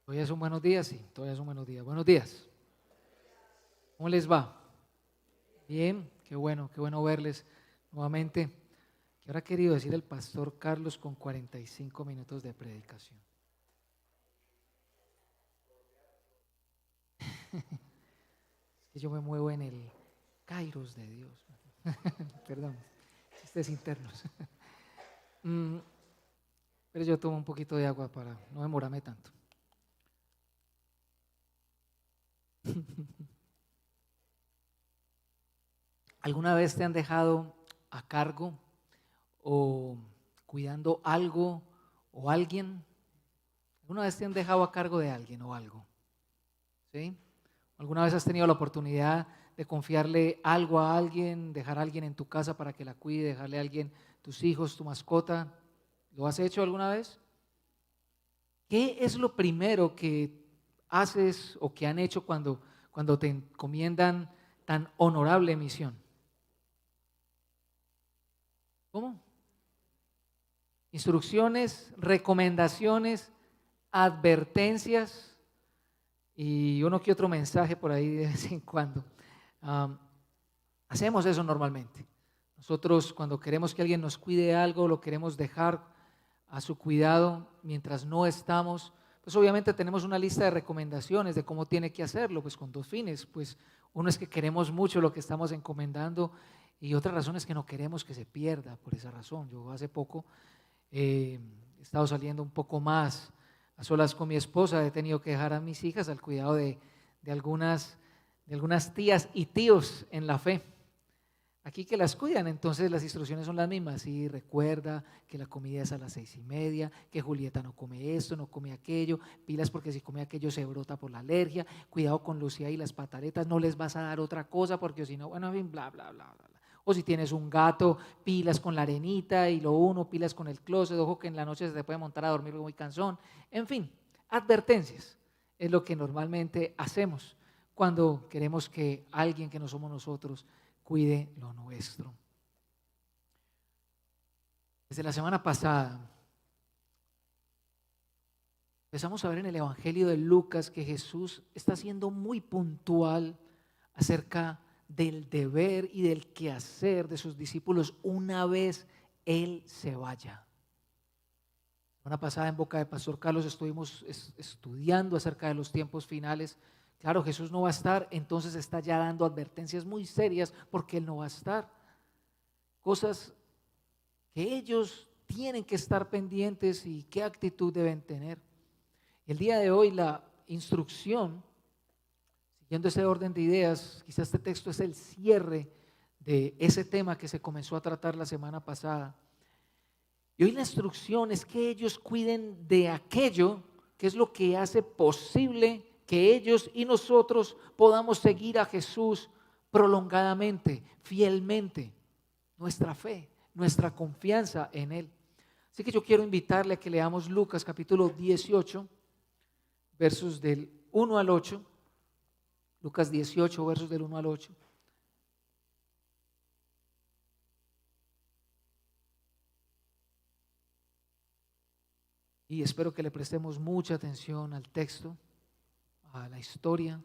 Todavía son buenos días, sí, todavía son buenos días. Buenos días. ¿Cómo les va? Bien, qué bueno verles nuevamente. ¿Qué habrá querido decir el pastor Carlos con 45 minutos de predicación? Es que yo me muevo en el Kairos de Dios. Perdón, chistes internos. Mm, Pero yo tomo un poquito de agua para no demorarme tanto. ¿Alguna vez te han dejado a cargo o cuidando algo o alguien? ¿Alguna vez te han dejado a cargo de alguien o algo? ¿Sí? ¿Alguna vez has tenido la oportunidad de confiarle algo a alguien, dejar a alguien en tu casa para que la cuide, dejarle a alguien tus hijos, tu mascota? ¿Lo has hecho alguna vez? ¿Qué es lo primero que haces o que han hecho cuando te encomiendan tan honorable misión? ¿Cómo? Instrucciones, recomendaciones, advertencias y uno que otro mensaje por ahí de vez en cuando. Am, Hacemos eso normalmente. Nosotros cuando queremos que alguien nos cuide algo, lo queremos dejar a su cuidado mientras no estamos, pues obviamente tenemos una lista de recomendaciones de cómo tiene que hacerlo, pues con dos fines. Pues uno es que queremos mucho lo que estamos encomendando y otra razón es que no queremos que se pierda por esa razón. Yo hace poco he estado saliendo un poco más a solas con mi esposa, he tenido que dejar a mis hijas al cuidado de algunas tías y tíos en la fe. Aquí que las cuidan, entonces las instrucciones son las mismas. Sí, recuerda que la comida es a las 6:30, que Julieta no come esto, no come aquello, pilas porque si come aquello se brota por la alergia, cuidado con Lucía y las pataletas, no les vas a dar otra cosa porque si no, bueno, en fin, bla, bla, bla, bla. O si tienes un gato, pilas con la arenita y lo uno, pilas con el closet, ojo que en la noche se te puede montar a dormir muy cansón. En fin, advertencias es lo que normalmente hacemos cuando queremos que alguien que no somos nosotros cuide lo nuestro. Desde la semana pasada empezamos a ver en el Evangelio de Lucas que Jesús está siendo muy puntual acerca del deber y del quehacer de sus discípulos una vez Él se vaya. La semana pasada en boca de Pastor Carlos estuvimos estudiando acerca de los tiempos finales. Claro, Jesús no va a estar, entonces está ya dando advertencias muy serias porque Él no va a estar. Cosas que ellos tienen que estar pendientes y qué actitud deben tener. El día de hoy la instrucción, siguiendo ese orden de ideas, quizás este texto es el cierre de ese tema que se comenzó a tratar la semana pasada. Y hoy la instrucción es que ellos cuiden de aquello que es lo que hace posible que ellos y nosotros podamos seguir a Jesús prolongadamente, fielmente, nuestra fe, nuestra confianza en Él. Así que yo quiero invitarle a que leamos Lucas capítulo 18, versos del 1 al 8. Lucas 18, versos del 1 al 8. Y espero que le prestemos mucha atención al texto, a la historia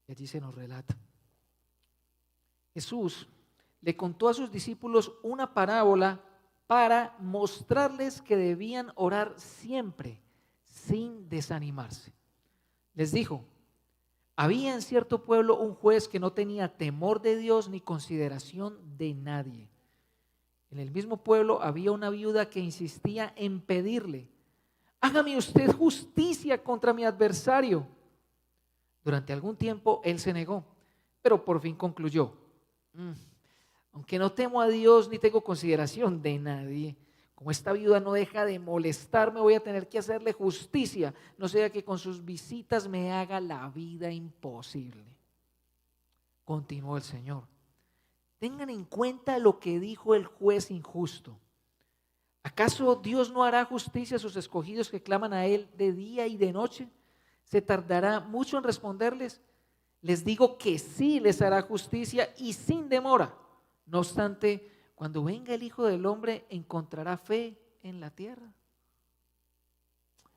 que allí se nos relata. Jesús le contó a sus discípulos una parábola para mostrarles que debían orar siempre sin desanimarse. Les dijo: había en cierto pueblo un juez que no tenía temor de Dios ni consideración de nadie. En el mismo pueblo había una viuda que insistía en pedirle: hágame usted justicia contra mi adversario. Durante algún tiempo él se negó, pero por fin concluyó: aunque no temo a Dios ni tengo consideración de nadie, como esta viuda no deja de molestarme, voy a tener que hacerle justicia, no sea que con sus visitas me haga la vida imposible. Continuó el Señor: tengan en cuenta lo que dijo el juez injusto. ¿Acaso Dios no hará justicia a sus escogidos que claman a Él de día y de noche? ¿Se tardará mucho en responderles? Les digo que sí les hará justicia y sin demora. No obstante, cuando venga el Hijo del Hombre, ¿encontrará fe en la tierra?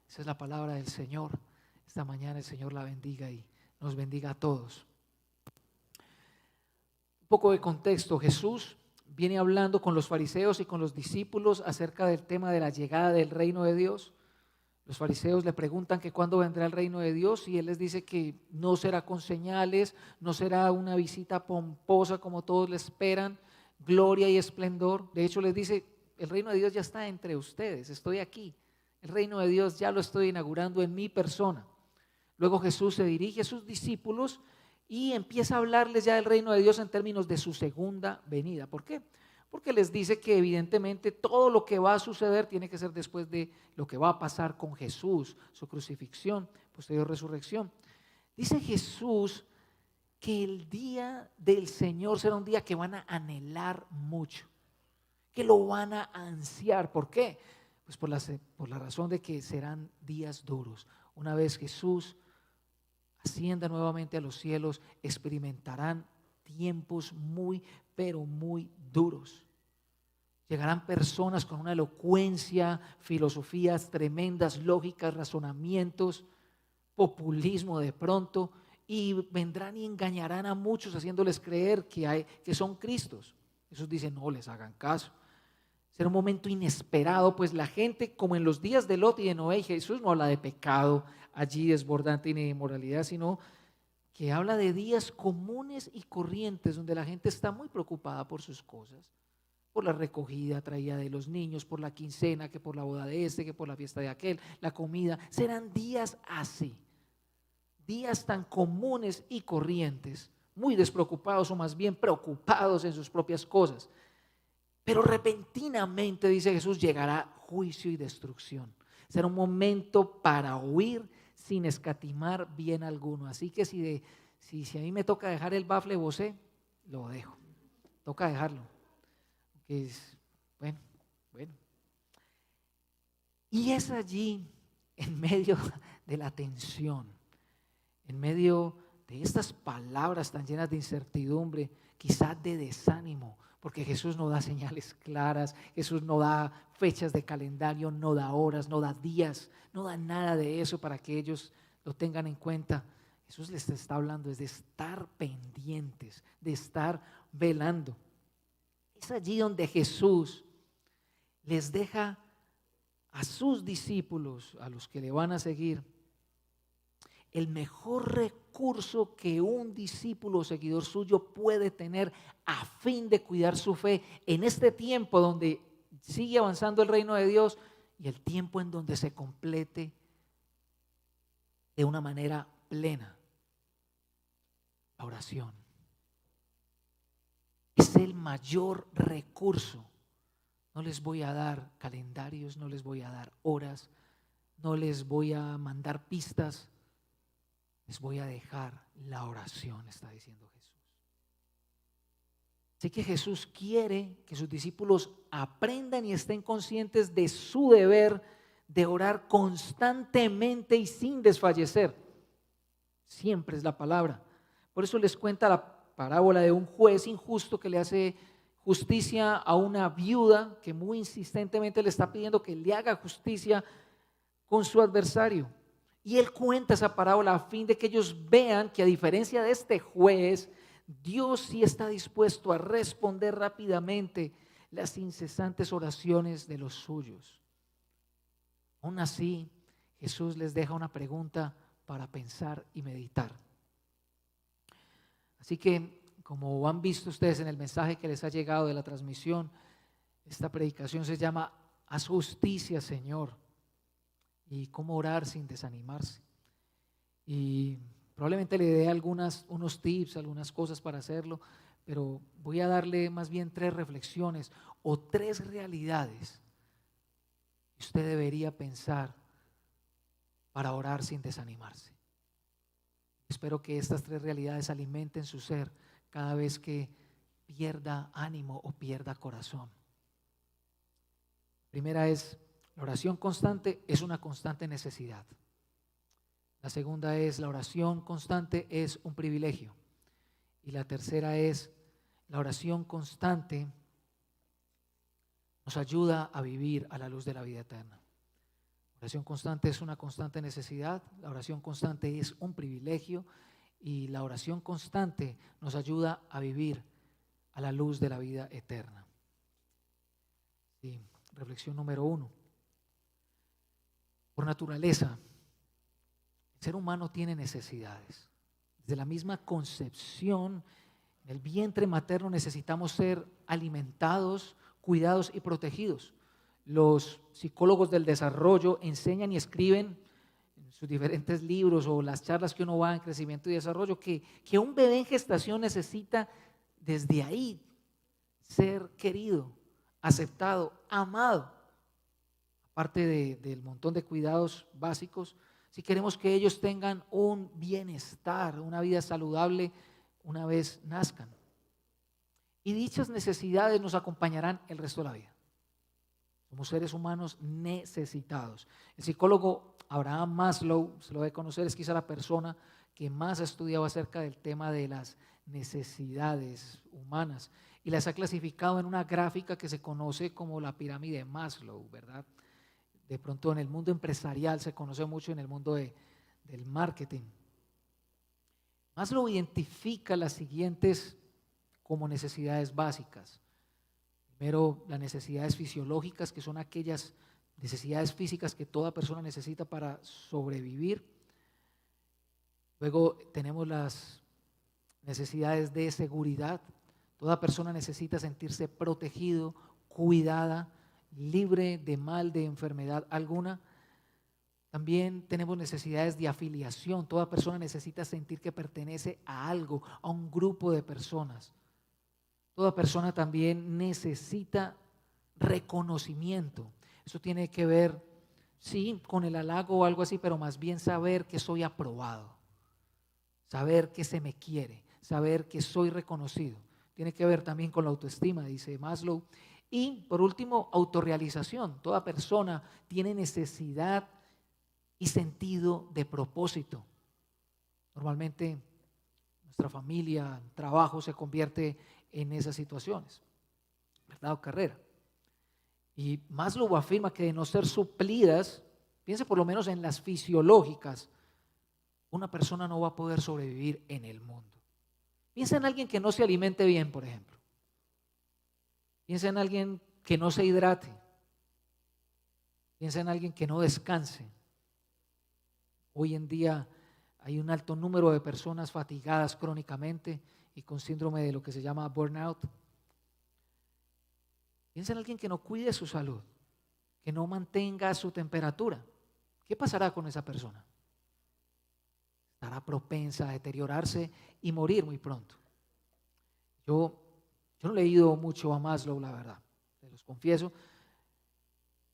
Esa es la palabra del Señor. Esta mañana el Señor la bendiga y nos bendiga a todos. Un poco de contexto. Jesús viene hablando con los fariseos y con los discípulos acerca del tema de la llegada del reino de Dios. Los fariseos le preguntan que cuándo vendrá el reino de Dios y Él les dice que no será con señales, no será una visita pomposa como todos le esperan, gloria y esplendor. De hecho les dice, el reino de Dios ya está entre ustedes, estoy aquí. El reino de Dios ya lo estoy inaugurando en mi persona. Luego Jesús se dirige a sus discípulos y empieza a hablarles ya del reino de Dios en términos de su segunda venida. ¿Por qué? Porque les dice que evidentemente todo lo que va a suceder tiene que ser después de lo que va a pasar con Jesús, su crucifixión, posterior resurrección. Dice Jesús que el día del Señor será un día que van a anhelar mucho, que lo van a ansiar. ¿Por qué? Pues por la razón de que serán días duros. Una vez Jesús ascienda nuevamente a los cielos, experimentarán tiempos muy, pero muy duros. Llegarán personas con una elocuencia, filosofías tremendas, lógicas, razonamientos, populismo de pronto, y vendrán y engañarán a muchos haciéndoles creer que son Cristos. Jesús dice, no les hagan caso. Será un momento inesperado, pues la gente, como en los días de Lot y de Noé, Jesús no habla de pecado allí desbordante ni de inmoralidad, sino que habla de días comunes y corrientes donde la gente está muy preocupada por sus cosas, por la recogida traída de los niños, por la quincena, que por la boda de este, que por la fiesta de aquel, la comida. Serán días así, días tan comunes y corrientes, muy despreocupados o más bien preocupados en sus propias cosas. Pero repentinamente, dice Jesús, llegará juicio y destrucción. Será un momento para huir sin escatimar bien alguno. Así que si a mí me toca dejar el bafle Bosé, lo dejo. Toca dejarlo. Bueno. Y es allí, en medio de la tensión, en medio de estas palabras tan llenas de incertidumbre, quizás de desánimo, porque Jesús no da señales claras, Jesús no da fechas de calendario, no da horas, no da días, no da nada de eso para que ellos lo tengan en cuenta. Jesús les está hablando es de estar pendientes, de estar velando. Es allí donde Jesús les deja a sus discípulos, a los que le van a seguir, el mejor recurso que un discípulo o seguidor suyo puede tener a fin de cuidar su fe en este tiempo donde sigue avanzando el reino de Dios y el tiempo en donde se complete de una manera plena. La oración es el mayor recurso. No les voy a dar calendarios, no les voy a dar horas, no les voy a mandar pistas. Les voy a dejar la oración, está diciendo Jesús. Así que Jesús quiere que sus discípulos aprendan y estén conscientes de su deber de orar constantemente y sin desfallecer. Siempre es la palabra. Por eso les cuenta la parábola de un juez injusto que le hace justicia a una viuda que muy insistentemente le está pidiendo que le haga justicia con su adversario. Y él cuenta esa parábola a fin de que ellos vean que a diferencia de este juez, Dios sí está dispuesto a responder rápidamente las incesantes oraciones de los suyos. Aún así, Jesús les deja una pregunta para pensar y meditar. Así que, como han visto ustedes en el mensaje que les ha llegado de la transmisión, esta predicación se llama Haz justicia, Señor. Y cómo orar sin desanimarse. Y probablemente le dé unos tips, algunas cosas para hacerlo, pero voy a darle más bien 3 reflexiones o 3 realidades que usted debería pensar para orar sin desanimarse. Espero que estas 3 realidades alimenten su ser cada vez que pierda ánimo o pierda corazón. Primera es: la oración constante es una constante necesidad. La segunda es: la oración constante es un privilegio. Y la tercera es: la oración constante nos ayuda a vivir a la luz de la vida eterna. La La oración constante es una constante necesidad, la oración constante es un privilegio y la oración constante nos ayuda a vivir a la luz de la vida eterna. Sí, reflexión número 1. Por naturaleza, el ser humano tiene necesidades. Desde la misma concepción, en el vientre materno necesitamos ser alimentados, cuidados y protegidos. Los psicólogos del desarrollo enseñan y escriben en sus diferentes libros o las charlas que uno va en crecimiento y desarrollo que un bebé en gestación necesita desde ahí ser querido, aceptado, amado. Aparte del montón de cuidados básicos, si queremos que ellos tengan un bienestar, una vida saludable una vez nazcan. Y dichas necesidades nos acompañarán el resto de la vida. Somos seres humanos necesitados. El psicólogo Abraham Maslow, se lo debe conocer, es quizá la persona que más ha estudiado acerca del tema de las necesidades humanas y las ha clasificado en una gráfica que se conoce como la pirámide de Maslow, ¿verdad? De pronto en el mundo empresarial se conoce mucho, en el mundo del marketing. Maslow identifica las siguientes como necesidades básicas. Primero, las necesidades fisiológicas, que son aquellas necesidades físicas que toda persona necesita para sobrevivir. Luego tenemos las necesidades de seguridad. Toda persona necesita sentirse protegido, cuidada, libre de mal, de enfermedad alguna. También tenemos necesidades de afiliación. Toda persona necesita sentir que pertenece a algo, a un grupo de personas. Toda persona también necesita reconocimiento. Eso tiene que ver, sí, con el halago o algo así, pero más bien saber que soy aprobado, saber que se me quiere, saber que soy reconocido. Tiene que ver también con la autoestima, dice Maslow. Y por último, autorrealización. Toda persona tiene necesidad y sentido de propósito. Normalmente nuestra familia, trabajo se convierte en esas situaciones, ¿verdad? O carrera. Y Maslow afirma que de no ser suplidas, piense por lo menos en las fisiológicas, una persona no va a poder sobrevivir en el mundo. Piensa en alguien que no se alimente bien, por ejemplo. Piensa en alguien que no se hidrate. Piensa en alguien que no descanse. Hoy en día hay un alto número de personas fatigadas crónicamente y con síndrome de lo que se llama burnout. Piensa en alguien que no cuide su salud, que no mantenga su temperatura. ¿Qué pasará con esa persona? Estará propensa a deteriorarse y morir muy pronto. Yo no he leído mucho a Maslow, la verdad, se los confieso,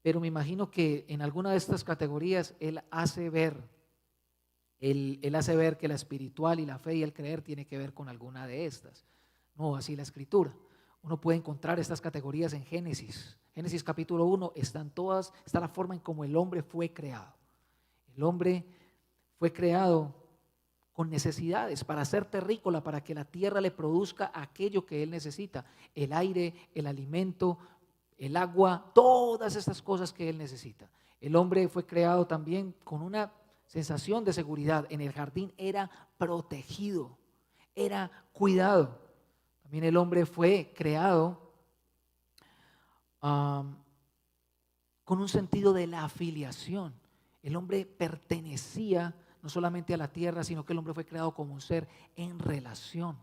pero me imagino que en alguna de estas categorías él hace ver que la espiritual y la fe y el creer tiene que ver con alguna de estas. No, así la escritura. Uno puede encontrar estas categorías en Génesis. Génesis capítulo 1 está la forma en cómo el hombre fue creado. El hombre fue creado con necesidades para ser terrícola, para que la tierra le produzca aquello que él necesita, el aire, el alimento, el agua, todas estas cosas que él necesita. El hombre fue creado también con una sensación de seguridad. En el jardín era protegido, era cuidado. También el hombre fue creado con un sentido de la afiliación. El hombre pertenecía no solamente a la tierra, sino que el hombre fue creado como un ser en relación.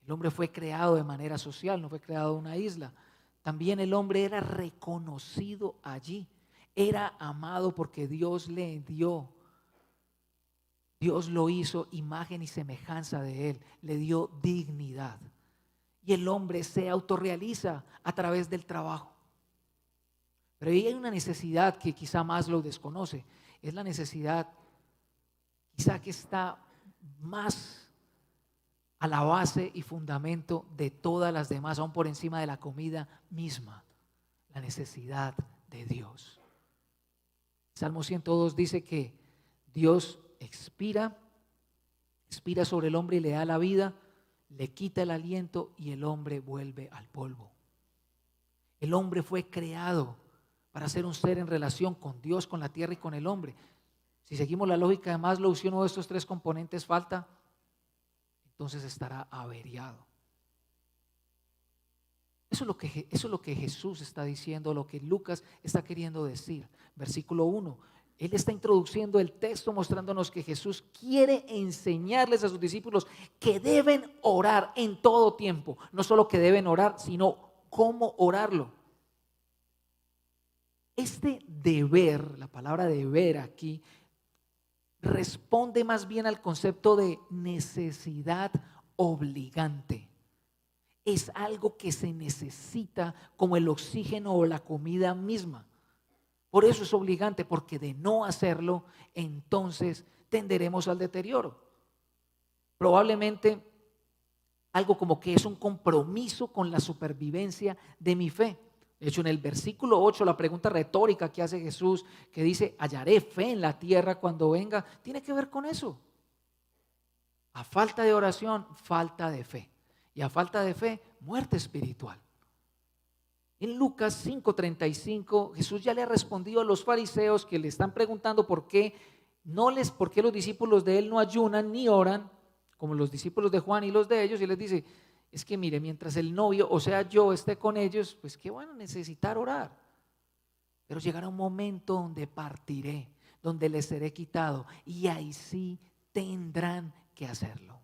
El hombre fue creado de manera social, no fue creado en una isla. También el hombre era reconocido allí, era amado porque Dios le dio. Dios lo hizo imagen y semejanza de él, le dio dignidad. Y el hombre se autorrealiza a través del trabajo. Pero ahí hay una necesidad que quizá Maslow desconoce, es la necesidad quizá que está más a la base y fundamento de todas las demás, aún por encima de la comida misma, la necesidad de Dios. Salmo 102 dice que Dios expira sobre el hombre y le da la vida, le quita el aliento y el hombre vuelve al polvo. El hombre fue creado para ser un ser en relación con Dios, con la tierra y con el hombre. Si seguimos la lógica de Maslow, si uno de estos tres componentes falta, entonces estará averiado. Eso es lo que Jesús está diciendo, lo que Lucas está queriendo decir. Versículo 1, él está introduciendo el texto mostrándonos que Jesús quiere enseñarles a sus discípulos que deben orar en todo tiempo. No solo que deben orar, sino cómo orarlo. Este deber, la palabra deber aquí, responde más bien al concepto de necesidad obligante. Es algo que se necesita como el oxígeno o la comida misma. Por eso es obligante, porque de no hacerlo, entonces tenderemos al deterioro. Probablemente algo como que es un compromiso con la supervivencia de mi fe. De hecho, en el versículo 8, la pregunta retórica que hace Jesús, que dice, hallaré fe en la tierra cuando venga, tiene que ver con eso. A falta de oración, falta de fe. Y a falta de fe, muerte espiritual. En Lucas 5:35, Jesús ya le ha respondido a los fariseos que le están preguntando por qué los discípulos de él no ayunan ni oran, como los discípulos de Juan y los de ellos, y les dice, es que mire, mientras el novio, o sea yo, esté con ellos, pues qué van a necesitar orar. Pero llegará un momento donde partiré, donde les seré quitado, y ahí sí tendrán que hacerlo.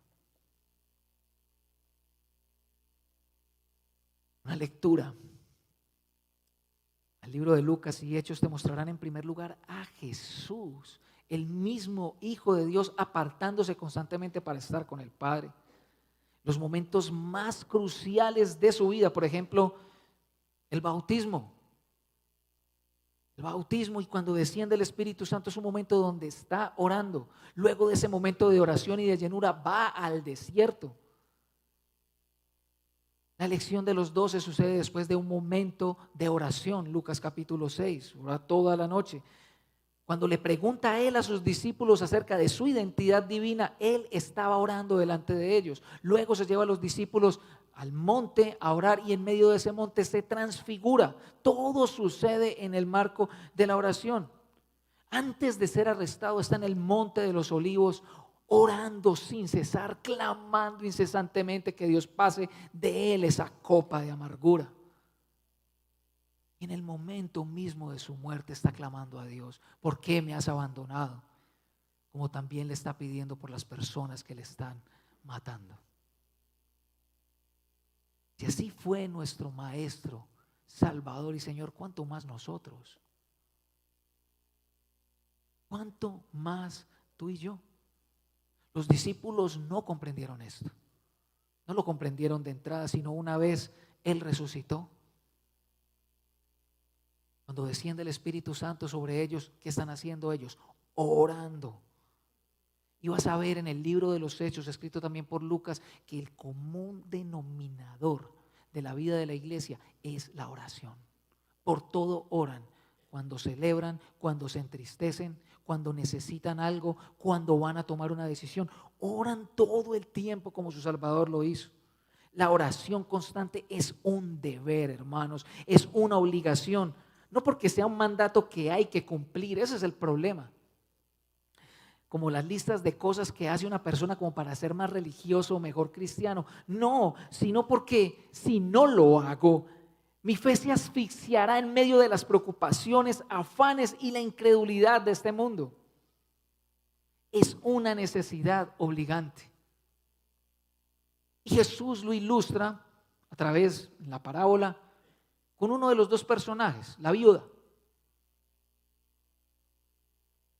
Una lectura al libro de Lucas y Hechos te mostrarán en primer lugar a Jesús, el mismo Hijo de Dios, apartándose constantemente para estar con el Padre. Los momentos más cruciales de su vida, por ejemplo, el bautismo. El bautismo, y cuando desciende el Espíritu Santo, es un momento donde está orando. Luego de ese momento de oración y de llenura va al desierto. La elección de los 12 sucede después de un momento de oración. Lucas capítulo 6, ora toda la noche. Cuando le pregunta a él a sus discípulos acerca de su identidad divina, él estaba orando delante de ellos. Luego se lleva a los discípulos al monte a orar, y en medio de ese monte se transfigura. Todo sucede en el marco de la oración. Antes de ser arrestado está en el monte de los olivos orando sin cesar, clamando incesantemente que Dios pase de él esa copa de amargura. Y en el momento mismo de su muerte está clamando a Dios, ¿por qué me has abandonado? Como también le está pidiendo por las personas que le están matando. Si así fue nuestro Maestro, Salvador y Señor, ¿cuánto más nosotros? ¿Cuánto más tú y yo? Los discípulos no comprendieron esto. No lo comprendieron de entrada, sino una vez Él resucitó. Cuando desciende el Espíritu Santo sobre ellos, ¿qué están haciendo ellos? Orando. Y vas a ver en el libro de los Hechos, escrito también por Lucas, que el común denominador de la vida de la iglesia es la oración. Por todo oran. Cuando celebran, cuando se entristecen, cuando necesitan algo, cuando van a tomar una decisión. Oran todo el tiempo como su Salvador lo hizo. La oración constante es un deber, hermanos, es una obligación. No porque sea un mandato que hay que cumplir, ese es el problema. Como las listas de cosas que hace una persona como para ser más religioso o mejor cristiano. No, sino porque si no lo hago, mi fe se asfixiará en medio de las preocupaciones, afanes y la incredulidad de este mundo. Es una necesidad obligante. Y Jesús lo ilustra a través de la parábola con uno de los dos personajes, la viuda.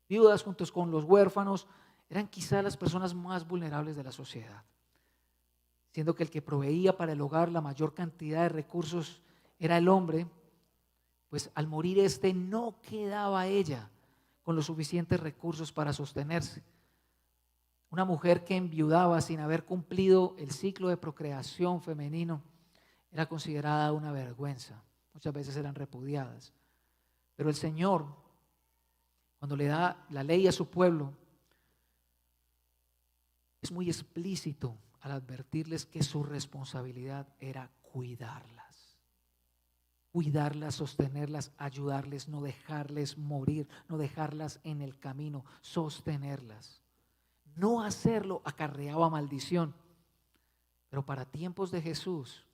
Viudas juntos con los huérfanos eran quizá las personas más vulnerables de la sociedad, siendo que el que proveía para el hogar la mayor cantidad de recursos era el hombre, pues al morir este no quedaba ella con los suficientes recursos para sostenerse. Una mujer que enviudaba sin haber cumplido el ciclo de procreación femenino era considerada una vergüenza. Muchas veces eran repudiadas. Pero el Señor, cuando le da la ley a su pueblo, es muy explícito al advertirles que su responsabilidad era cuidarlas. cuidarlas, sostenerlas, ayudarles, no dejarles morir, no dejarlas en el camino, sostenerlas. No hacerlo acarreaba maldición. Pero para tiempos de Jesús,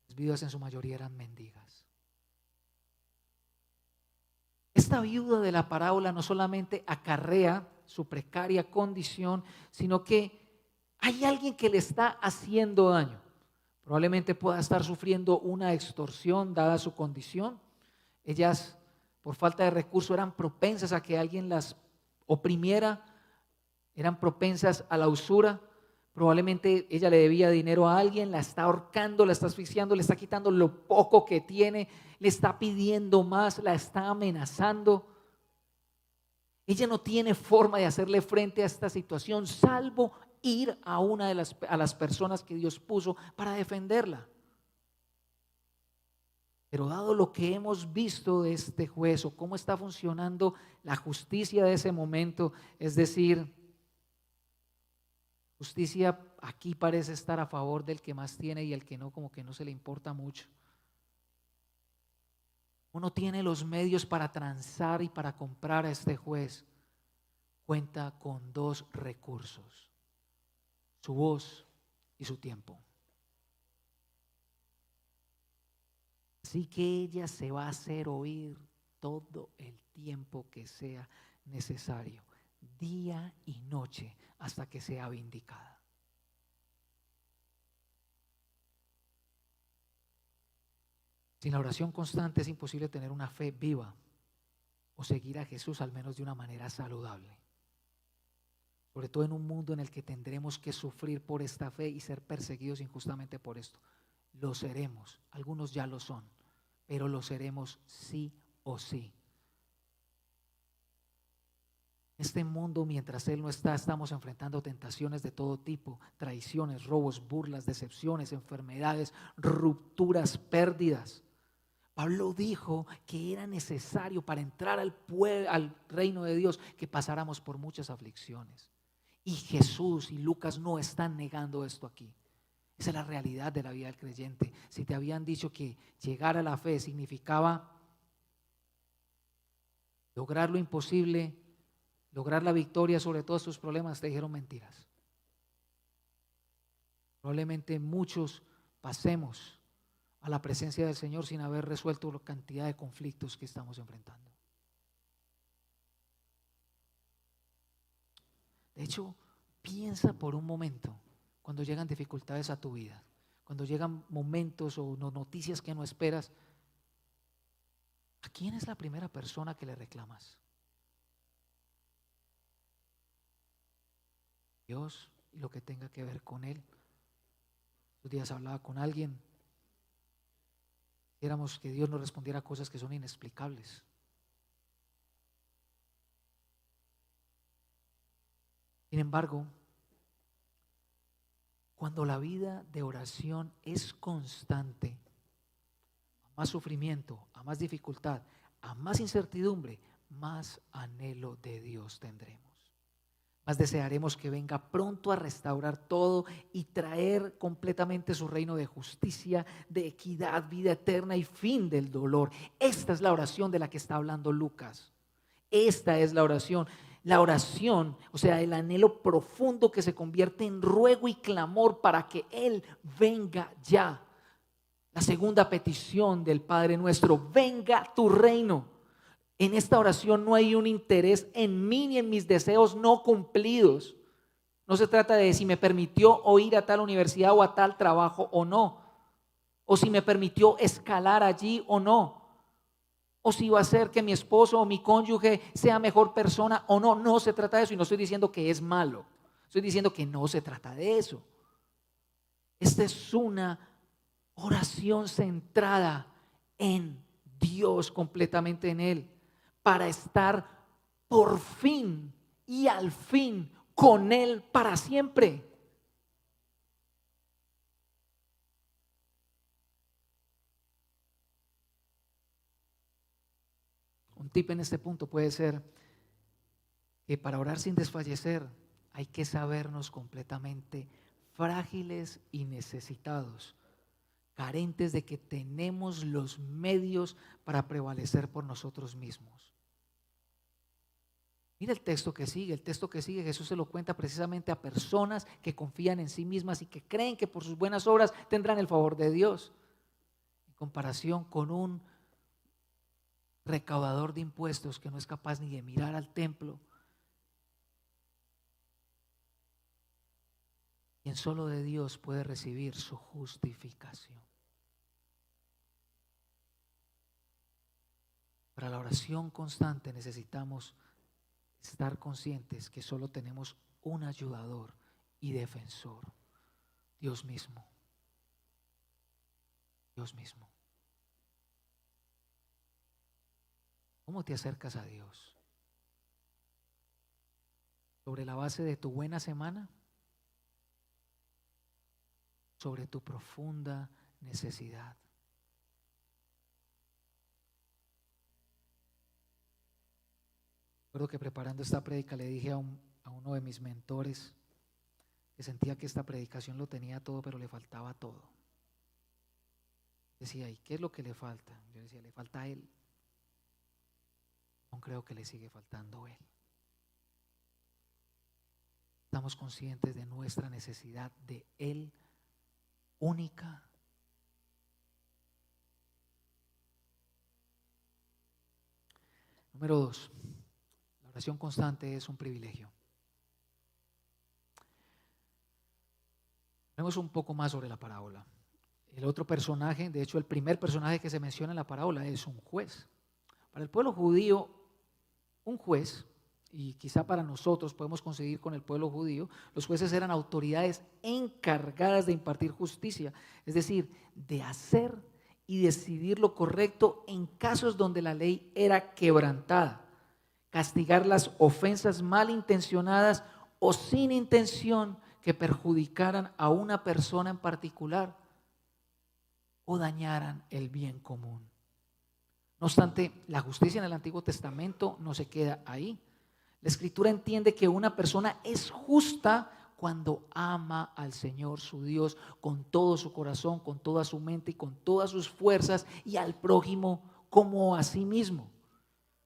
las viudas en su mayoría eran mendigas. Esta viuda de la parábola no solamente acarrea su precaria condición, sino que hay alguien que le está haciendo daño. Probablemente pueda estar sufriendo una extorsión dada su condición. Ellas, por falta de recursos, eran propensas a que alguien las oprimiera, eran propensas a la usura. Probablemente ella le debía dinero a alguien, la está ahorcando, la está asfixiando, le está quitando lo poco que tiene, le está pidiendo más, la está amenazando. Ella no tiene forma de hacerle frente a esta situación, salvo ir a una de las personas que Dios puso para defenderla. Pero dado lo que hemos visto de este juez o cómo está funcionando la justicia de ese momento, es decir, justicia aquí parece estar a favor del que más tiene y el que no, como que no se le importa mucho. Uno tiene los medios para transar y para comprar a este juez. Cuenta con dos recursos: su voz y su tiempo. Así que ella se va a hacer oír todo el tiempo que sea necesario, día y noche, hasta que sea vindicada. Sin la oración constante es imposible tener una fe viva o seguir a Jesús al menos de una manera saludable. Sobre todo en un mundo en el que tendremos que sufrir por esta fe y ser perseguidos injustamente por esto. Lo seremos, algunos ya lo son, pero lo seremos sí o sí. Este mundo, mientras Él no está, estamos enfrentando tentaciones de todo tipo: traiciones, robos, burlas, decepciones, enfermedades, rupturas, pérdidas. Pablo dijo que era necesario para entrar al reino de Dios que pasáramos por muchas aflicciones. Y Jesús y Lucas no están negando esto aquí. Esa es la realidad de la vida del creyente. Si te habían dicho que llegar a la fe significaba lograr lo imposible, lograr la victoria sobre todos tus problemas, te dijeron mentiras. Probablemente muchos pasemos a la presencia del Señor sin haber resuelto la cantidad de conflictos que estamos enfrentando. De hecho, piensa por un momento cuando llegan dificultades a tu vida, cuando llegan momentos o noticias que no esperas. ¿A quién es la primera persona que le reclamas? Dios y lo que tenga que ver con Él. Estos días hablaba con alguien. Quisiéramos que Dios nos respondiera a cosas que son inexplicables. Sin embargo, cuando la vida de oración es constante, a más sufrimiento, a más dificultad, a más incertidumbre, más anhelo de Dios tendremos. Más desearemos que venga pronto a restaurar todo y traer completamente su reino de justicia, de equidad, vida eterna y fin del dolor. Esta es la oración de la que está hablando Lucas. Esta es la oración. La oración, o sea, el anhelo profundo que se convierte en ruego y clamor para que Él venga ya. La segunda petición del Padre nuestro: venga tu reino. En esta oración no hay un interés en mí ni en mis deseos no cumplidos. No se trata de si me permitió o ir a tal universidad o a tal trabajo o no, o si me permitió escalar allí o no, o si va a hacer que mi esposo o mi cónyuge sea mejor persona o no. No se trata de eso, y no estoy diciendo que es malo, estoy diciendo que no se trata de eso. Esta es una oración centrada en Dios, completamente en Él, para estar por fin y al fin con Él para siempre. Un tip en este punto puede ser que para orar sin desfallecer hay que sabernos completamente frágiles y necesitados carentes de que tenemos los medios para prevalecer por nosotros mismos. Mira el texto que sigue, Jesús se lo cuenta precisamente a personas que confían en sí mismas y que creen que por sus buenas obras tendrán el favor de Dios, en comparación con un recaudador de impuestos que no es capaz ni de mirar al templo, quien solo de Dios puede recibir su justificación. Para la oración constante necesitamos estar conscientes que solo tenemos un ayudador y defensor, Dios mismo. Dios mismo. ¿Cómo te acercas a Dios? ¿Sobre la base de tu buena semana? ¿Sobre tu profunda necesidad? Recuerdo que preparando esta prédica le dije a uno de mis mentores que sentía que esta predicación lo tenía todo, pero le faltaba todo. Decía, ¿y qué es lo que le falta? Yo decía, le falta a Él. No creo que le sigue faltando Él. Estamos conscientes de nuestra necesidad de Él única. Número 2. La oración constante es un privilegio. Hablemos un poco más sobre la parábola. El otro personaje, de hecho el primer personaje que se menciona en la parábola es un juez. Para el pueblo judío, un juez, y quizá para nosotros podemos conseguir con el pueblo judío, los jueces eran autoridades encargadas de impartir justicia, es decir, de hacer y decidir lo correcto en casos donde la ley era quebrantada, castigar las ofensas malintencionadas o sin intención que perjudicaran a una persona en particular o dañaran el bien común. No obstante, la justicia en el Antiguo Testamento no se queda ahí. La Escritura entiende que una persona es justa cuando ama al Señor su Dios con todo su corazón, con toda su mente y con todas sus fuerzas, y al prójimo como a sí mismo.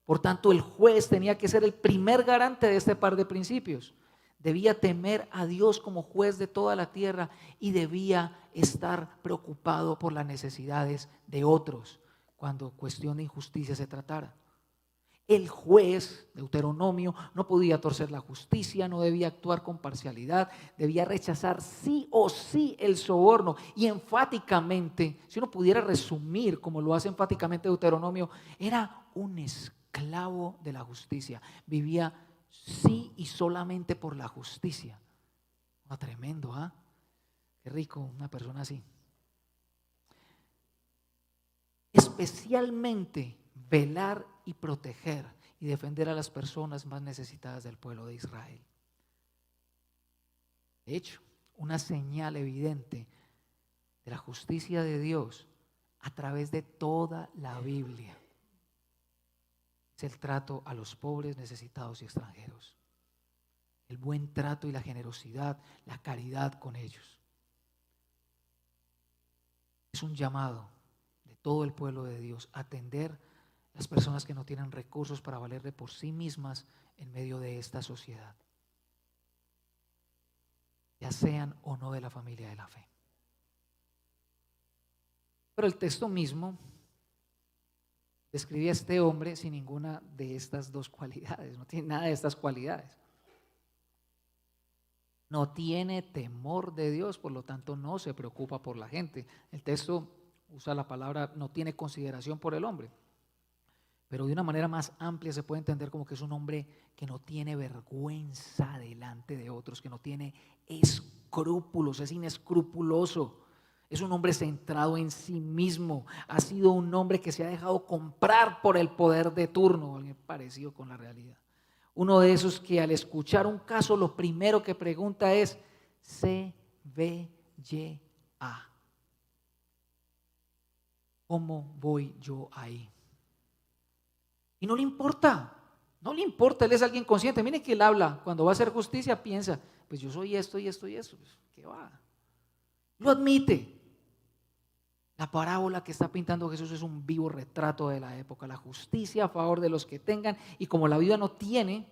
Por tanto, el juez tenía que ser el primer garante de este par de principios. Debía temer a Dios como juez de toda la tierra y debía estar preocupado por las necesidades de otros cuando cuestión de injusticia se tratara. El juez, Deuteronomio, no podía torcer la justicia, no debía actuar con parcialidad, debía rechazar sí o sí el soborno. Y enfáticamente, si uno pudiera resumir como lo hace enfáticamente Deuteronomio, era un esclavo de la justicia. Vivía sí y solamente por la justicia. Tremendo, ¿ah? Qué rico una persona así. Especialmente velar y proteger y defender a las personas más necesitadas del pueblo de Israel. De hecho, una señal evidente de la justicia de Dios a través de toda la Biblia es el trato a los pobres, necesitados y extranjeros. El buen trato y la generosidad, la caridad con ellos. Es un llamado de todo el pueblo de Dios a atender a las personas que no tienen recursos para valerle por sí mismas en medio de esta sociedad, ya sean o no de la familia de la fe. Pero el texto mismo describía a este hombre sin ninguna de estas dos cualidades, no tiene nada de estas cualidades. No tiene temor de Dios, por lo tanto no se preocupa por la gente. El texto usa la palabra no tiene consideración por el hombre, pero de una manera más amplia se puede entender como que es un hombre que no tiene vergüenza delante de otros, que no tiene escrúpulos, es inescrupuloso. Es un hombre centrado en sí mismo. Ha sido un hombre que se ha dejado comprar por el poder de turno, algo parecido con la realidad. Uno de esos que al escuchar un caso lo primero que pregunta es CBYA. ¿Cómo voy yo ahí? Y no le importa, él es alguien consciente. Miren que él habla, cuando va a hacer justicia piensa, pues yo soy esto y esto y esto, pues, ¿qué va? Lo admite. La parábola que está pintando Jesús es un vivo retrato de la época, la justicia a favor de los que tengan, y como la viuda no tiene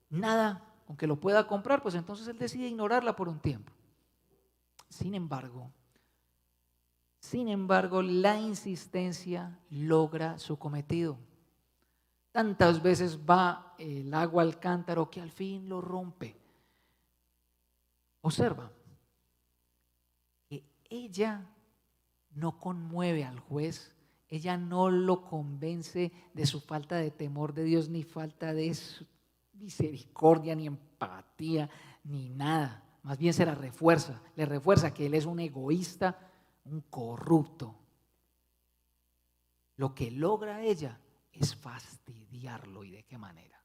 nada con que lo pueda comprar, pues entonces él decide ignorarla por un tiempo. Sin embargo, la insistencia logra su cometido. Tantas veces va el agua al cántaro que al fin lo rompe. Observa que ella no conmueve al juez, ella no lo convence de su falta de temor de Dios, ni falta de su misericordia, ni empatía, ni nada. Más bien se la refuerza, le refuerza que él es un egoísta, un corrupto. Lo que logra ella es fastidiarlo. ¿Y de qué manera?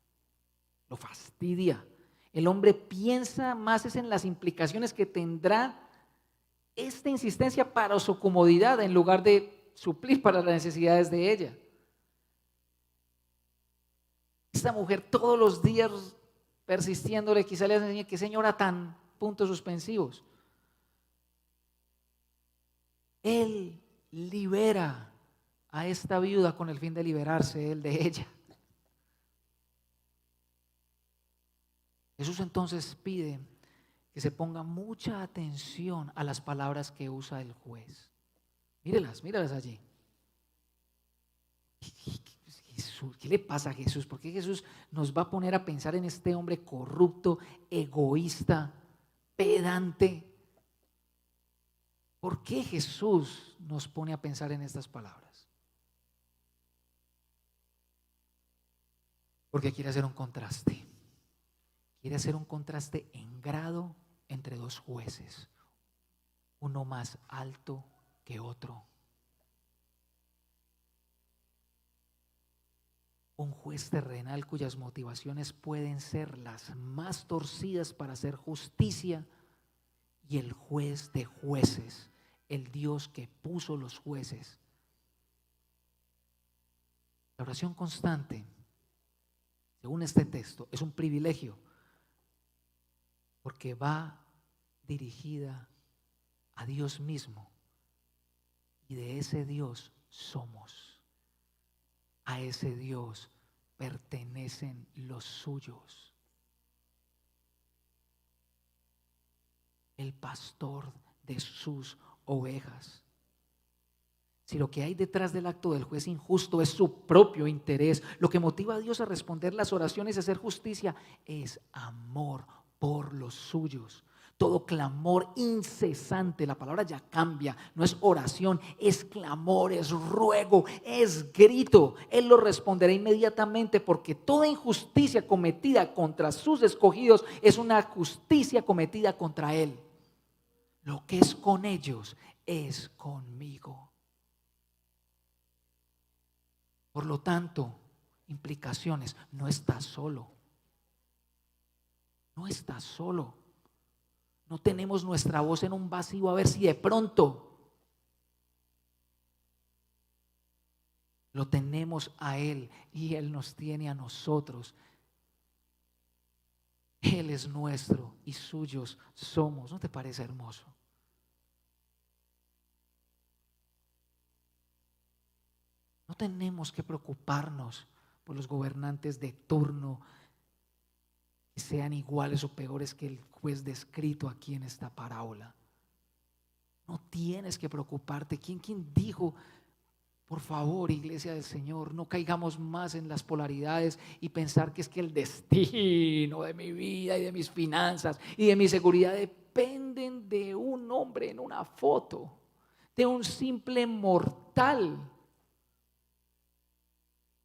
Lo fastidia. El hombre piensa más es en las implicaciones que tendrá esta insistencia para su comodidad en lugar de suplir para las necesidades de ella. Esta mujer todos los días persistiéndole, quizá le enseñe qué señora tan puntos suspensivos. Él libera a esta viuda con el fin de liberarse él de ella. Jesús entonces pide que se ponga mucha atención a las palabras que usa el juez. Míralas allí. Jesús, ¿qué le pasa a Jesús? ¿Por qué Jesús nos va a poner a pensar en este hombre corrupto, egoísta, pedante? ¿Por qué Jesús nos pone a pensar en estas palabras? Porque quiere hacer un contraste. Quiere hacer un contraste en grado entre dos jueces, uno más alto que otro. Un juez terrenal cuyas motivaciones pueden ser las más torcidas para hacer justicia, y el juez de jueces, el Dios que puso los jueces. La oración constante, según este texto, es un privilegio porque va dirigida a Dios mismo, y de ese Dios somos. A ese Dios pertenecen los suyos. El pastor de sus ovejas. Si lo que hay detrás del acto del juez injusto es su propio interés, lo que motiva a Dios a responder las oraciones y a hacer justicia es amor por los suyos. Todo clamor incesante, la palabra ya cambia, no es oración, es clamor, es ruego, es grito. Él lo responderá inmediatamente, porque toda injusticia cometida contra sus escogidos es una justicia cometida contra Él. Lo que es con ellos es conmigo. Por lo tanto, implicaciones, no estás solo. No estás solo. No tenemos nuestra voz en un vacío a ver si de pronto lo tenemos a Él y Él nos tiene a nosotros. Él es nuestro y suyos somos. ¿No te parece hermoso? No tenemos que preocuparnos por los gobernantes de turno, que sean iguales o peores que el juez descrito aquí en esta parábola. No tienes que preocuparte. ¿Quién dijo? Por favor, iglesia del Señor, no caigamos más en las polaridades y pensar que es que el destino de mi vida y de mis finanzas y de mi seguridad dependen de un hombre en una foto, de un simple mortal.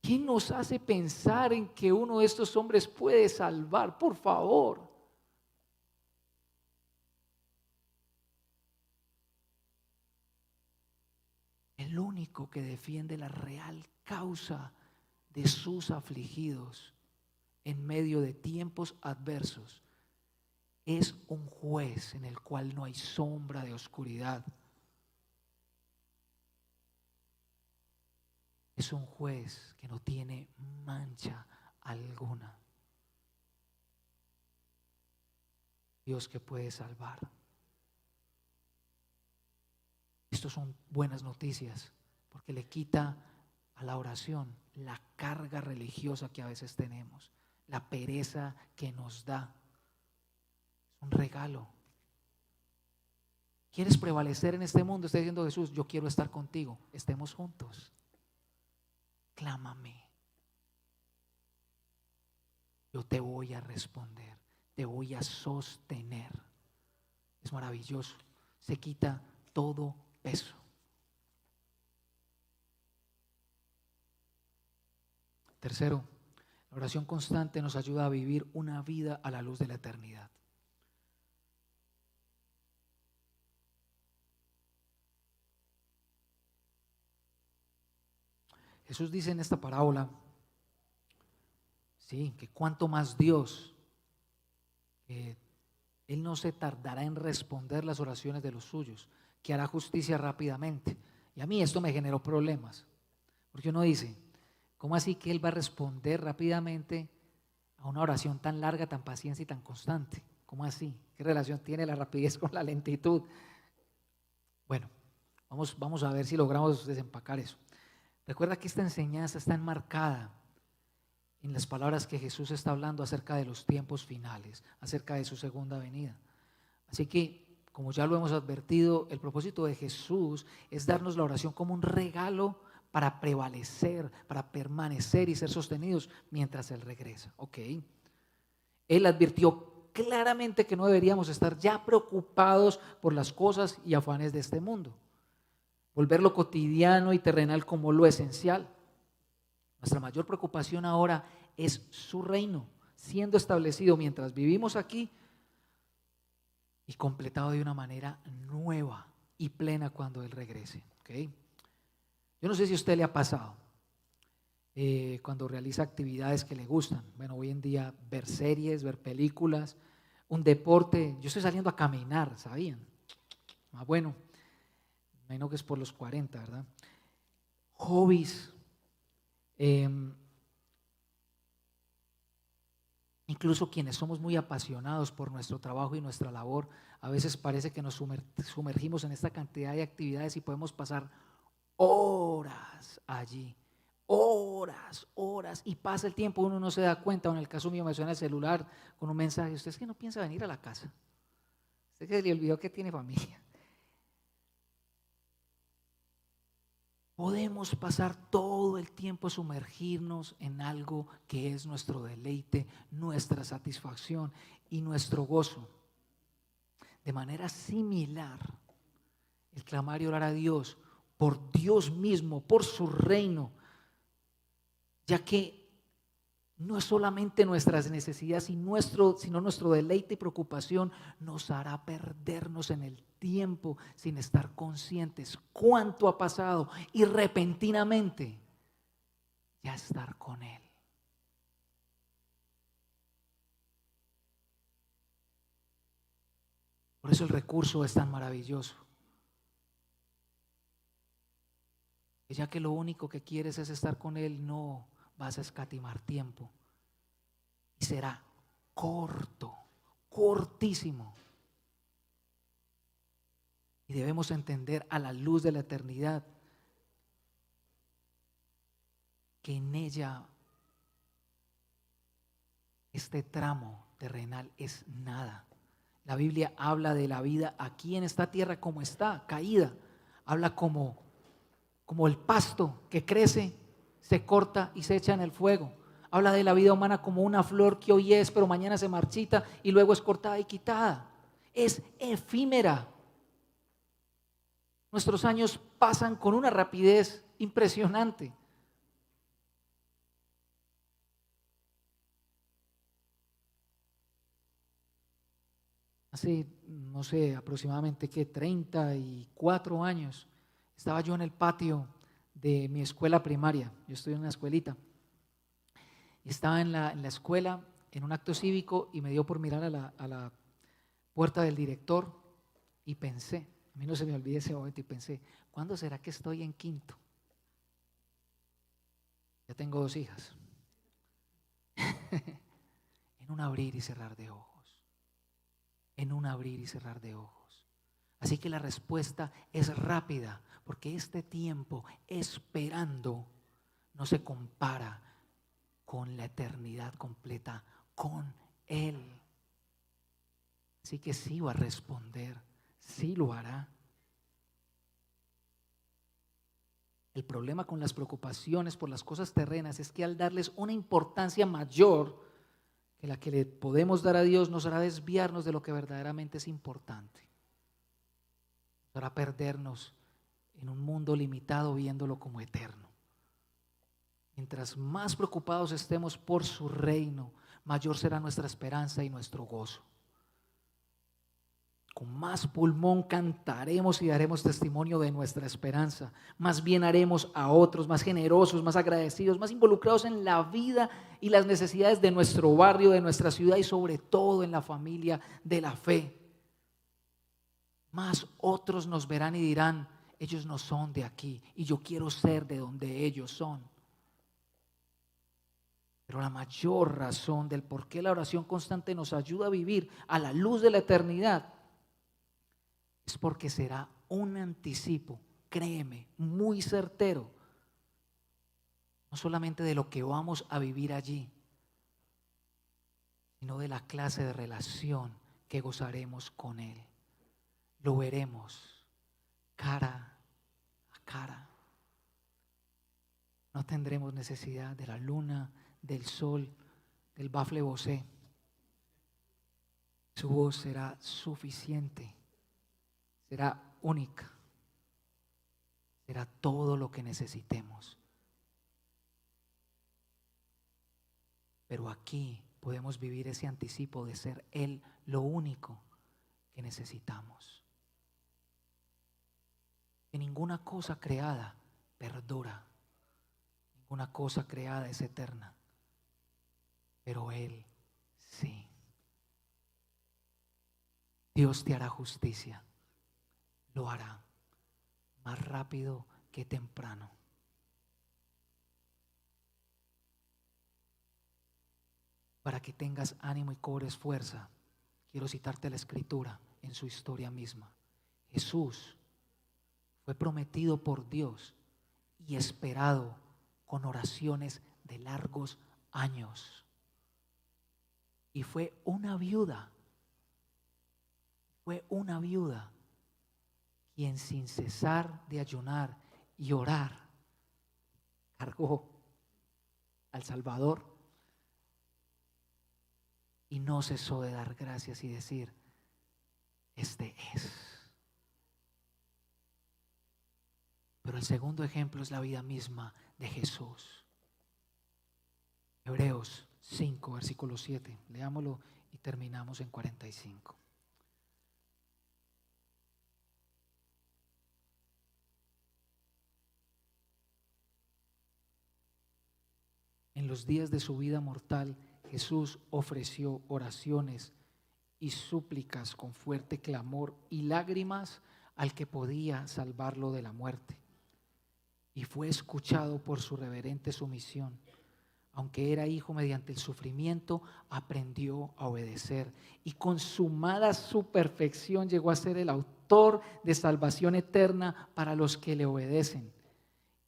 ¿Quién nos hace pensar en que uno de estos hombres puede salvar? Por favor. El único que defiende la real causa de sus afligidos en medio de tiempos adversos es un juez en el cual no hay sombra de oscuridad. Es un juez que no tiene mancha alguna. Dios que puede salvar. Esto son buenas noticias, porque le quita a la oración la carga religiosa que a veces tenemos, la pereza que nos da. Es un regalo. ¿Quieres prevalecer en este mundo? Está diciendo Jesús, yo quiero estar contigo, estemos juntos. Clámame. Yo te voy a responder, te voy a sostener. Es maravilloso, se quita todo peso. Tercero, la oración constante nos ayuda a vivir una vida a la luz de la eternidad. Jesús dice en esta parábola, sí, que cuanto más Dios, Él no se tardará en responder las oraciones de los suyos, que hará justicia rápidamente. Y a mí esto me generó problemas, porque uno dice, ¿cómo así que Él va a responder rápidamente a una oración tan larga, tan paciente y tan constante? ¿Cómo así? ¿Qué relación tiene la rapidez con la lentitud? Bueno, vamos a ver si logramos desempacar eso. Recuerda que esta enseñanza está enmarcada en las palabras que Jesús está hablando acerca de los tiempos finales, acerca de su segunda venida. Así que, como ya lo hemos advertido, el propósito de Jesús es darnos la oración como un regalo para prevalecer, para permanecer y ser sostenidos mientras Él regresa. Ok. Él advirtió claramente que no deberíamos estar ya preocupados por las cosas y afanes de este mundo. Volver lo cotidiano y terrenal como lo esencial. Nuestra mayor preocupación ahora es su reino, siendo establecido mientras vivimos aquí y completado de una manera nueva y plena cuando Él regrese. ¿Okay? Yo no sé si a usted le ha pasado cuando realiza actividades que le gustan. Bueno, hoy en día ver series, ver películas, un deporte. Yo estoy saliendo a caminar, ¿sabían? Bueno, menos que es por los 40, ¿verdad? Hobbies. Incluso quienes somos muy apasionados por nuestro trabajo y nuestra labor, a veces parece que nos sumergimos en esta cantidad de actividades y podemos pasar horas allí, horas, y pasa el tiempo, uno no se da cuenta, o en el caso mío me suena el celular con un mensaje, usted es que no piensa venir a la casa, usted que le olvidó que tiene familia. Podemos pasar todo el tiempo sumergirnos en algo que es nuestro deleite, nuestra satisfacción y nuestro gozo. De manera similar, el clamar y orar a Dios por Dios mismo, por su reino, ya que no es solamente nuestras necesidades, sino nuestro deleite y preocupación nos hará perdernos en el tiempo sin estar conscientes cuánto ha pasado y repentinamente ya estar con Él. Por eso el recurso es tan maravilloso. Ya que lo único que quieres es estar con Él, no vas a escatimar tiempo. Y será corto, cortísimo. Y debemos entender a la luz de la eternidad que en ella este tramo terrenal es nada. La Biblia habla de la vida aquí en esta tierra como está, caída. Habla como el pasto que crece, se corta y se echa en el fuego. Habla de la vida humana como una flor que hoy es, pero mañana se marchita y luego es cortada y quitada. Es efímera. Nuestros años pasan con una rapidez impresionante. Hace, no sé, aproximadamente 34 años, estaba yo en el patio de mi escuela primaria. Yo estoy en una escuelita. Estaba en la escuela, en un acto cívico, y me dio por mirar a la puerta del director y pensé, a mí no se me olvida ese momento, y pensé, ¿cuándo será que estoy en quinto? Ya tengo 2 hijas. En un abrir y cerrar de ojos. En un abrir y cerrar de ojos. Así que la respuesta es rápida, porque este tiempo esperando no se compara con la eternidad completa con Él. Así que sí va a responder, sí lo hará. El problema con las preocupaciones por las cosas terrenas es que al darles una importancia mayor que la que le podemos dar a Dios, nos hará desviarnos de lo que verdaderamente es importante. Nos hará perdernos en un mundo limitado viéndolo como eterno. Mientras más preocupados estemos por su reino, mayor será nuestra esperanza y nuestro gozo. Con más pulmón cantaremos y daremos testimonio de nuestra esperanza. Más bien haremos a otros más generosos, más agradecidos, más involucrados en la vida y las necesidades de nuestro barrio, de nuestra ciudad y sobre todo en la familia de la fe. Más otros nos verán y dirán, ellos no son de aquí y yo quiero ser de donde ellos son. Pero la mayor razón del por qué la oración constante nos ayuda a vivir a la luz de la eternidad es porque será un anticipo, créeme, muy certero, no solamente de lo que vamos a vivir allí, sino de la clase de relación que gozaremos con Él. Lo veremos cara a cara. No tendremos necesidad de la luna, del sol, del bafle bosé. Su voz será suficiente, será única, será todo lo que necesitemos. Pero aquí podemos vivir ese anticipo de ser Él lo único que necesitamos. Que ninguna cosa creada perdura, ninguna cosa creada es eterna, pero Él sí. Dios te hará justicia, lo hará más rápido que temprano. Para que tengas ánimo y cobres fuerza, quiero citarte la Escritura en su historia misma. Jesús fue prometido por Dios y esperado con oraciones de largos años. Y fue una viuda quien sin cesar de ayunar y orar cargó al Salvador y no cesó de dar gracias y decir, este es. Pero el segundo ejemplo es la vida misma de Jesús. Hebreos 5, versículo 7. Leámoslo y terminamos en 45. En los días de su vida mortal, Jesús ofreció oraciones y súplicas con fuerte clamor y lágrimas al que podía salvarlo de la muerte. Y fue escuchado por su reverente sumisión. Aunque era hijo, mediante el sufrimiento aprendió a obedecer y consumada su perfección llegó a ser el autor de salvación eterna para los que le obedecen.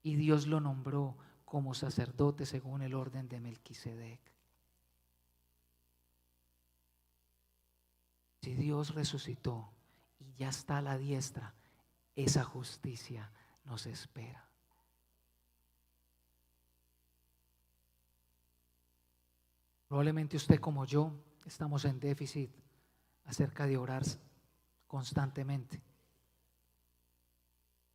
Y Dios lo nombró como sacerdote según el orden de Melquisedec. Si Dios resucitó y ya está a la diestra, esa justicia nos espera. Probablemente usted como yo estamos en déficit acerca de orar constantemente.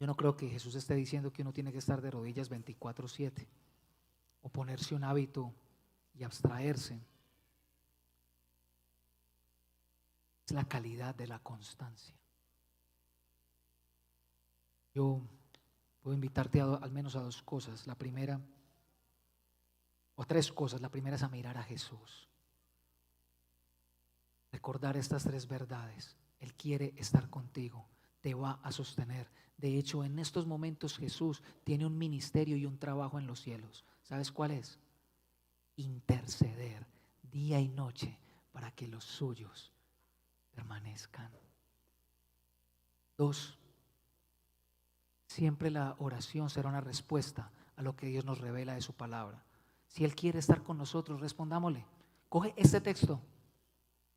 Yo no creo que Jesús esté diciendo que uno tiene que estar de rodillas 24/7 o ponerse un hábito y abstraerse. Es la calidad de la constancia. Yo puedo invitarte al menos a dos cosas. La primera, o tres cosas. La primera es a mirar a Jesús. Recordar estas tres verdades. Él quiere estar contigo, te va a sostener. De hecho, en estos momentos Jesús tiene un ministerio y un trabajo en los cielos. ¿Sabes cuál es? Interceder día y noche para que los suyos permanezcan. 2, siempre la oración será una respuesta a lo que Dios nos revela de su palabra. Si Él quiere estar con nosotros, respondámosle. Coge este texto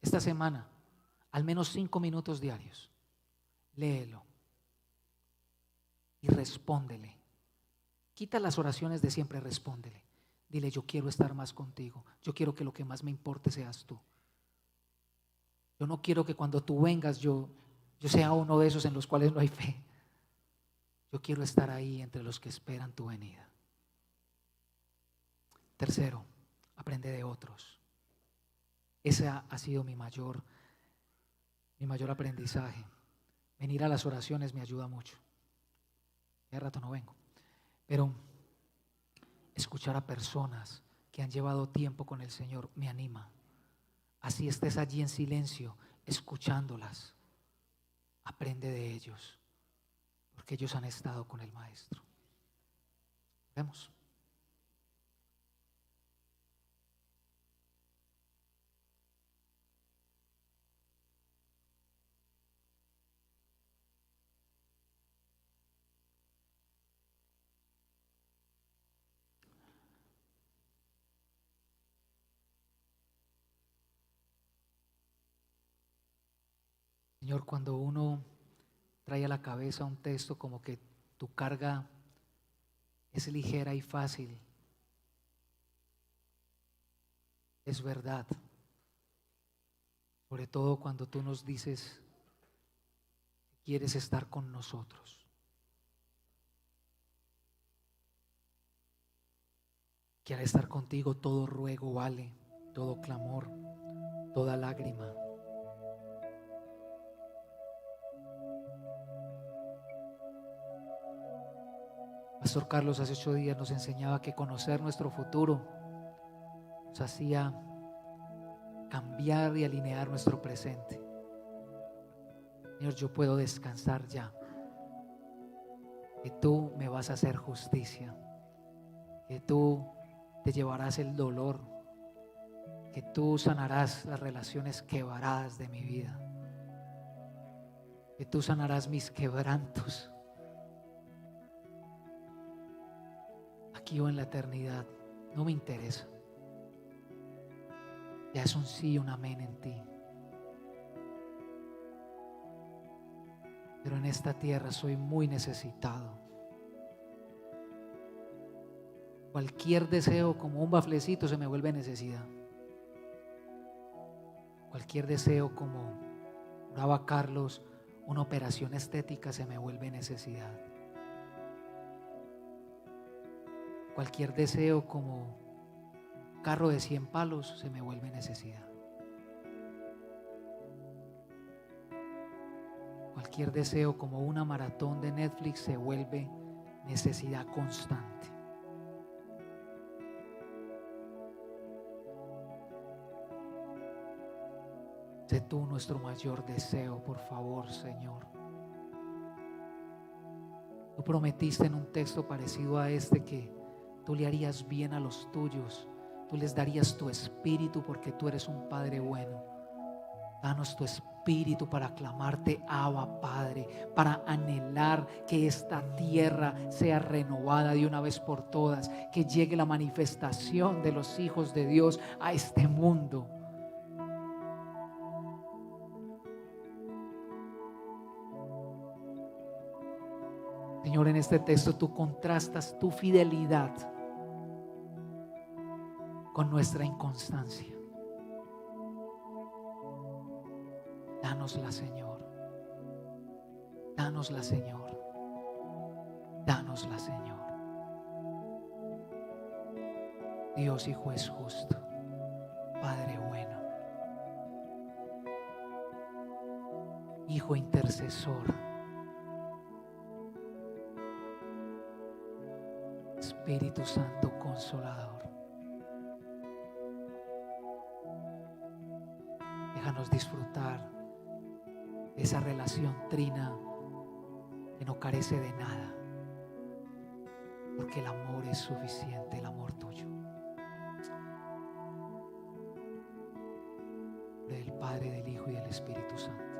esta semana, al menos 5 minutos diarios, léelo y respóndele. Quita las oraciones de siempre, respóndele. Dile: yo quiero estar más contigo, yo quiero que lo que más me importe seas tú. Yo no quiero que cuando tú vengas yo sea uno de esos en los cuales no hay fe. Yo quiero estar ahí entre los que esperan tu venida. Tercero, aprende de otros. Ese ha sido mi mayor aprendizaje. Venir a las oraciones me ayuda mucho. Ya rato no vengo, pero escuchar a personas que han llevado tiempo con el Señor me anima. Así estés allí en silencio, escuchándolas, aprende de ellos, porque ellos han estado con el Maestro. Vemos. Señor, cuando uno trae a la cabeza un texto como que tu carga es ligera y fácil, es verdad. Sobre todo cuando tú nos dices que quieres estar con nosotros. Que al estar contigo todo ruego vale, todo clamor, toda lágrima. Pastor Carlos hace 8 días nos enseñaba que conocer nuestro futuro nos hacía cambiar y alinear nuestro presente. Señor, yo puedo descansar ya, que tú me vas a hacer justicia, que tú te llevarás el dolor, que tú sanarás las relaciones quebradas de mi vida, que tú sanarás mis quebrantos aquí o en la eternidad. No me interesa. Ya es un sí, un amén en ti. Pero en esta tierra soy muy necesitado. Cualquier deseo como un baflecito se me vuelve necesidad. Cualquier deseo como oraba Carlos, una operación estética se me vuelve necesidad. Cualquier deseo como carro de 100 palos se me vuelve necesidad. Cualquier deseo como una maratón de Netflix se vuelve necesidad constante. Sé tú nuestro mayor deseo, por favor, Señor. Tú prometiste en un texto parecido a este que tú le harías bien a los tuyos. Tú les darías tu espíritu porque tú eres un Padre bueno. Danos tu espíritu para clamarte, Abba, Padre, para anhelar que esta tierra sea renovada de una vez por todas, que llegue la manifestación de los hijos de Dios a este mundo. Señor, en este texto tú contrastas tu fidelidad con nuestra inconstancia. Dánosla, Señor. Dánosla, Señor. Dánosla, Señor. Dios y juez justo, Padre bueno, Hijo intercesor, Espíritu Santo consolador. Déjanos disfrutar de esa relación trina que no carece de nada, porque el amor es suficiente, el amor tuyo. Del Padre, del Hijo y del Espíritu Santo.